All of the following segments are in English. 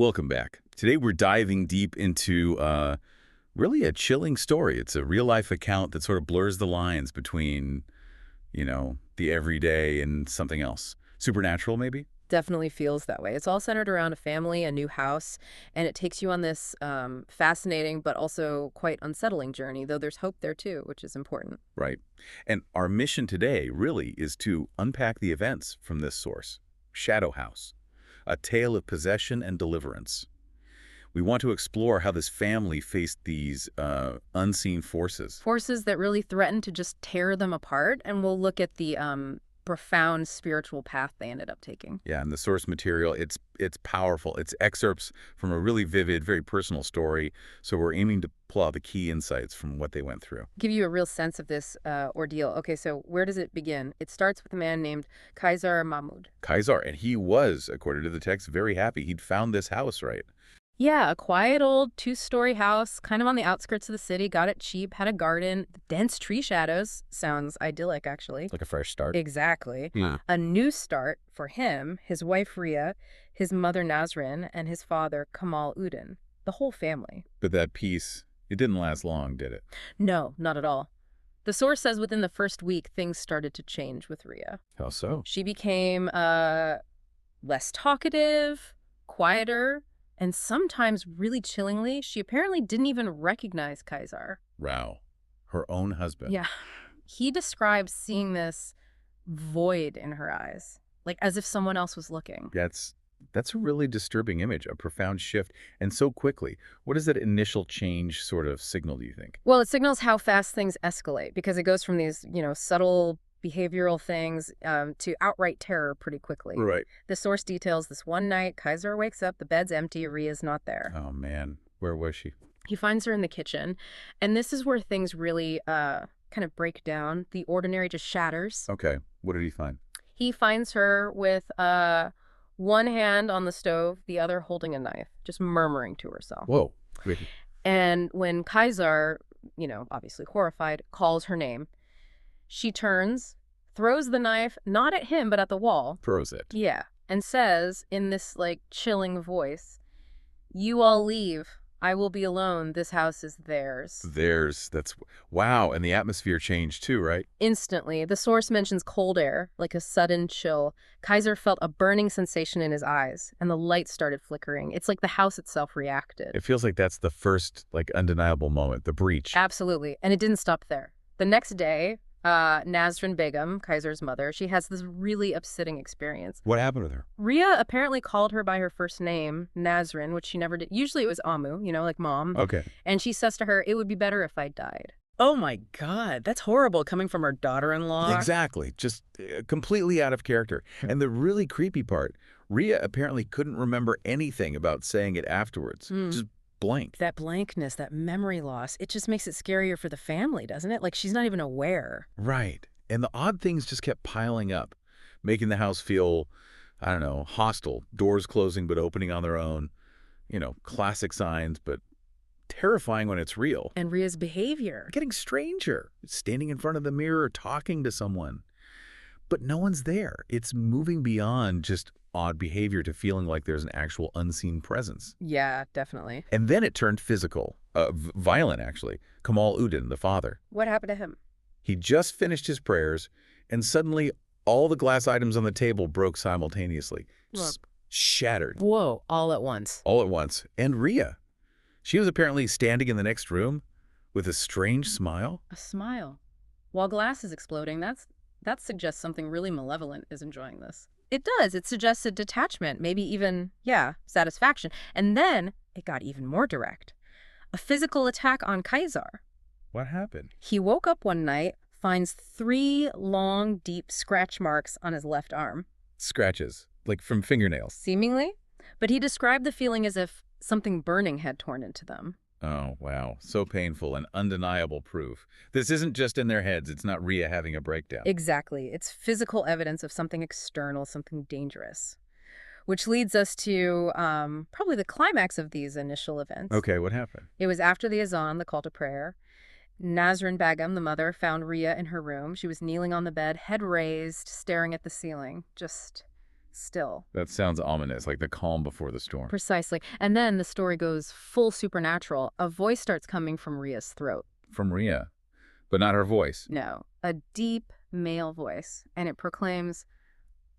Welcome back. Today we're diving deep into really a chilling story. It's a real-life account that sort of blurs the lines between, the everyday and something else. Supernatural, maybe? Definitely feels that way. It's all centered around a family, a new house, and it takes you on this fascinating but also quite unsettling journey, though there's hope there too, which is important. Right. And our mission today really is to unpack the events from this source. Shadow House, a tale of possession and deliverance. We want to explore how this family faced these unseen forces. Forces that really threaten to just tear them apart, and we'll look at the profound spiritual path they ended up taking. Yeah, and the source material, it's powerful. It's excerpts from a really vivid, very personal story. So we're aiming to pull out the key insights from what they went through. Give you a real sense of this ordeal. Okay, so where does it begin? It starts with a man named Kaisar Mahmud. Kaisar, and he was, according to the text, very happy. He'd found this house, right? Yeah, a quiet old two-story house, kind of on the outskirts of the city, got it cheap, had a garden, dense tree shadows. Sounds idyllic, actually. Like a fresh start. Exactly. Yeah. A new start for him, his wife Ria, his mother Nazrin, and his father Kamal Udin. The whole family. But that peace, it didn't last long, did it? No, not at all. The source says within the first week, things started to change with Ria. How so? She became less talkative, quieter, and sometimes, really chillingly, she apparently didn't even recognize Kaisar. Wow. Her own husband. Yeah. He describes seeing this void in her eyes, like as if someone else was looking. That's a really disturbing image, a profound shift, and so quickly. What does that initial change sort of signal, do you think? Well, it signals how fast things escalate because it goes from these, subtle behavioral things to outright terror pretty quickly. Right. The source details this one night, Kaisar wakes up, the bed's empty, Ria's not there. Oh, man. Where was she? He finds her in the kitchen, and this is where things really kind of break down. The ordinary just shatters. Okay. What did he find? He finds her with one hand on the stove, the other holding a knife, just murmuring to herself. Whoa. Wait. And when Kaisar, obviously horrified, calls her name, she turns, throws the knife, not at him, but at the wall. Throws it. Yeah. And says in this, chilling voice, "You all leave. I will be alone. This house is theirs." Wow. And the atmosphere changed too, right? Instantly, the source mentions cold air, like a sudden chill. Kaisar felt a burning sensation in his eyes, and the light started flickering. It's like the house itself reacted. It feels like that's the first, undeniable moment, the breach. Absolutely. And it didn't stop there. The next day, Nazrin Begum, Kaisar's mother, she has this really upsetting experience. What happened with her? Ria apparently called her by her first name, Nazrin, which she never did. Usually it was Amu, like mom. Okay. And she says to her, "It would be better if I died." Oh my God, that's horrible coming from her daughter-in-law. Exactly. Just completely out of character. And the really creepy part, Ria apparently couldn't remember anything about saying it afterwards. Just blank. That blankness, that memory loss, it just makes it scarier for the family, doesn't it? Like she's not even aware. Right. And the odd things just kept piling up, making the house feel, I don't know, hostile. Doors closing but opening on their own. Classic signs, but terrifying when it's real. And Ria's behavior. Getting stranger. Standing in front of the mirror, talking to someone. But no one's there. It's moving beyond just odd behavior to feeling like there's an actual unseen presence. Yeah, definitely. And then it turned physical. Violent, actually. Kamal Udin, the father. What happened to him? He just finished his prayers, and suddenly all the glass items on the table broke simultaneously. Just shattered. Whoa, all at once. All at once. And Ria. She was apparently standing in the next room with a strange smile. A smile. While glass is exploding, that suggests something really malevolent is enjoying this. It does. It suggests a detachment, maybe even, satisfaction. And then it got even more direct. A physical attack on Kaisar. What happened? He woke up one night, finds 3 long, deep scratch marks on his left arm. Scratches, like from fingernails. Seemingly. But he described the feeling as if something burning had torn into them. Oh, wow. So painful and undeniable proof. This isn't just in their heads. It's not Ria having a breakdown. Exactly. It's physical evidence of something external, something dangerous. Which leads us to probably the climax of these initial events. Okay, what happened? It was after the azan, the call to prayer. Nazrin Begum, the mother, found Ria in her room. She was kneeling on the bed, head raised, staring at the ceiling, just still. That sounds ominous, like the calm before the storm. Precisely. And then the story goes full supernatural. A voice starts coming from Rhea's throat. From Rhea, but not her voice. No, a deep male voice. And it proclaims,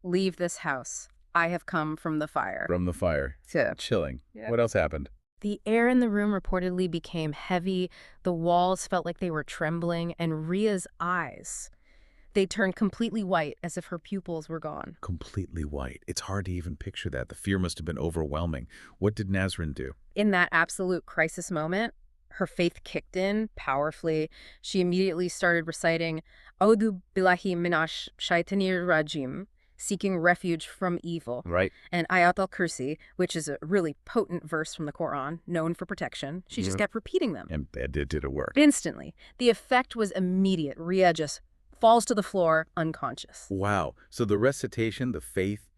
"Leave this house. I have come from the fire." From the fire. Yeah. Chilling. Yeah. What else happened? The air in the room reportedly became heavy. The walls felt like they were trembling. And Rhea's eyes, they turned completely white as if her pupils were gone. Completely white. It's hard to even picture that. The fear must have been overwhelming. What did Nazrin do? In that absolute crisis moment, her faith kicked in powerfully. She immediately started reciting Audu billahi minash shaitanir rajim, seeking refuge from evil, Right. and Ayat al-Kursi, which is a really potent verse from the Quran, known for protection. She just kept repeating them. And did it work? Instantly. The effect was immediate. Rhea just falls to the floor, unconscious. Wow. So the recitation, the faith,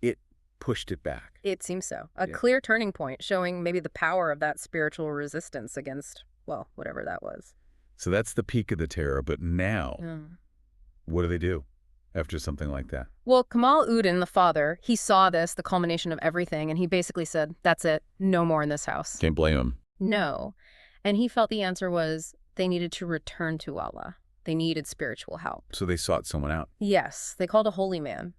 it pushed it back. It seems so. A Yeah. clear turning point, showing maybe the power of that spiritual resistance against, well, whatever that was. So that's the peak of the terror. But now, Mm. what do they do after something like that? Well, Kamal Udin, the father, he saw this, the culmination of everything, and he basically said, that's it, no more in this house. Can't blame him. No. And he felt the answer was they needed to return to Allah. They needed spiritual help. So they sought someone out. Yes, they called a holy man.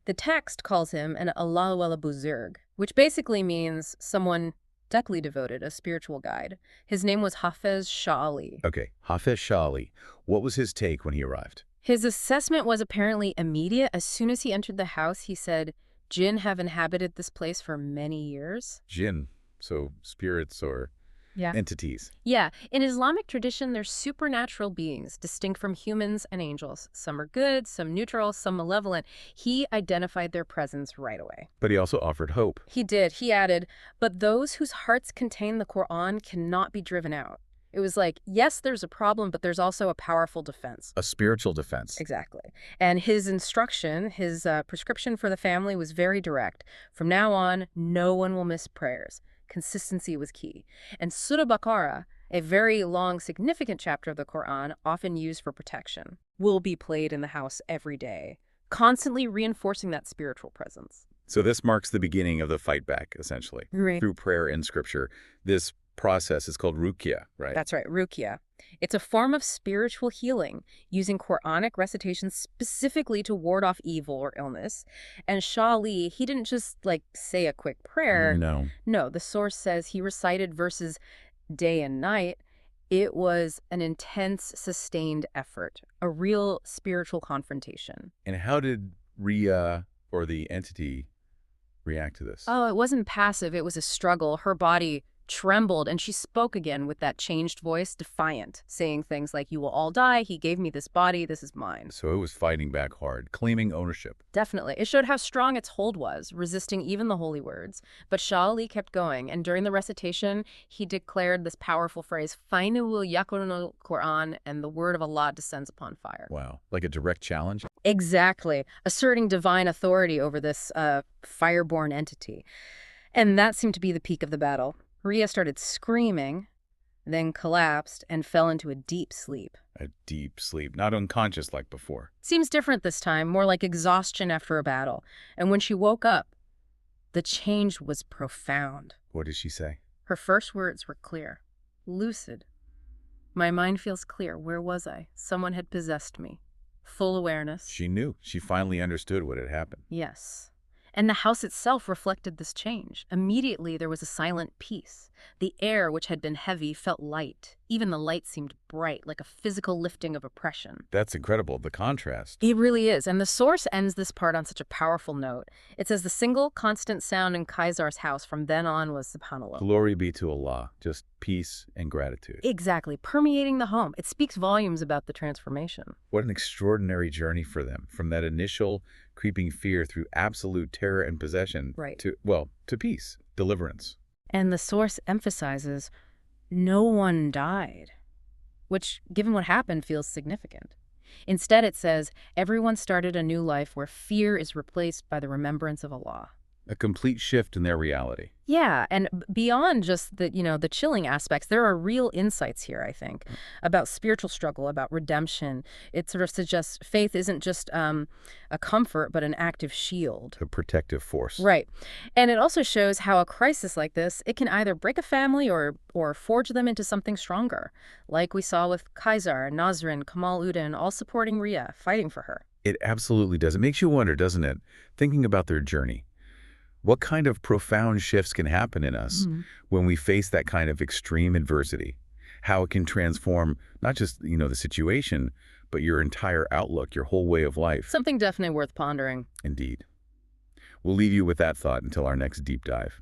The text calls him an Allah wala buzurg, which basically means someone deeply devoted, a spiritual guide. His name was Hafez Shah Ali. Okay. Hafez Shah Ali. What was his take when he arrived? His assessment was apparently immediate. As soon as he entered the house, he said, "Jinn have inhabited this place for many years." Jinn. So spirits or Yeah. entities. Yeah. In Islamic tradition, there's supernatural beings distinct from humans and angels. Some are good, some neutral, some malevolent. He identified their presence right away. But he also offered hope. He did. He added, "But those whose hearts contain the Quran cannot be driven out." It was like, yes, there's a problem, but there's also a powerful defense. A spiritual defense. Exactly. And his instruction, his prescription for the family was very direct. From now on, no one will miss prayers. Consistency was key. And Surah Baqarah, a very long, significant chapter of the Quran, often used for protection, will be played in the house every day, constantly reinforcing that spiritual presence. So this marks the beginning of the fight back, essentially. Right. Through prayer and scripture. This process is called ruqya, right? That's right, ruqya. It's a form of spiritual healing, using Quranic recitations specifically to ward off evil or illness. And Shah Ali, he didn't just, say a quick prayer. No. No, the source says he recited verses day and night. It was an intense, sustained effort, a real spiritual confrontation. And how did Rhea, or the entity, react to this? Oh, it wasn't passive. It was a struggle. Her body trembled, and she spoke again with that changed voice, defiant, saying things like, "You will all die. He gave me this body. This is mine." So it was fighting back hard, claiming ownership. Definitely. It showed how strong its hold was, resisting even the holy words. But Shah Ali kept going, and during the recitation, he declared this powerful phrase, "Fainu will yakunul Quran," and the word of Allah descends upon fire. Wow. Like a direct challenge? Exactly. Asserting divine authority over this fireborn entity. And that seemed to be the peak of the battle. Rhea started screaming, then collapsed and fell into a deep sleep. A deep sleep, not unconscious like before. Seems different this time, more like exhaustion after a battle. And when she woke up, the change was profound. What did she say? Her first words were clear, lucid. "My mind feels clear. Where was I? Someone had possessed me." Full awareness. She knew. She finally understood what had happened. Yes. And the house itself reflected this change. Immediately, there was a silent peace. The air, which had been heavy, felt light. Even the light seemed bright, like a physical lifting of oppression. That's incredible, the contrast. It really is. And the source ends this part on such a powerful note. It says the single constant sound in Kaisar's house from then on was subhanallah. Glory be to Allah. Just peace and gratitude. Exactly. Permeating the home. It speaks volumes about the transformation. What an extraordinary journey for them, from that initial creeping fear through absolute terror and possession Right. to peace, deliverance. And the source emphasizes no one died, which, given what happened, feels significant. Instead, it says everyone started a new life where fear is replaced by the remembrance of Allah. A complete shift in their reality. Yeah, and beyond just the chilling aspects, there are real insights here, I think, about spiritual struggle, about redemption. It sort of suggests faith isn't just a comfort, but an active shield. A protective force. Right. And it also shows how a crisis like this, it can either break a family or forge them into something stronger, like we saw with Kaisar, Nazrin, Kamal Udin, all supporting Ria, fighting for her. It absolutely does. It makes you wonder, doesn't it? Thinking about their journey. What kind of profound shifts can happen in us when we face that kind of extreme adversity? How it can transform not just, the situation, but your entire outlook, your whole way of life. Something definitely worth pondering. Indeed. We'll leave you with that thought until our next deep dive.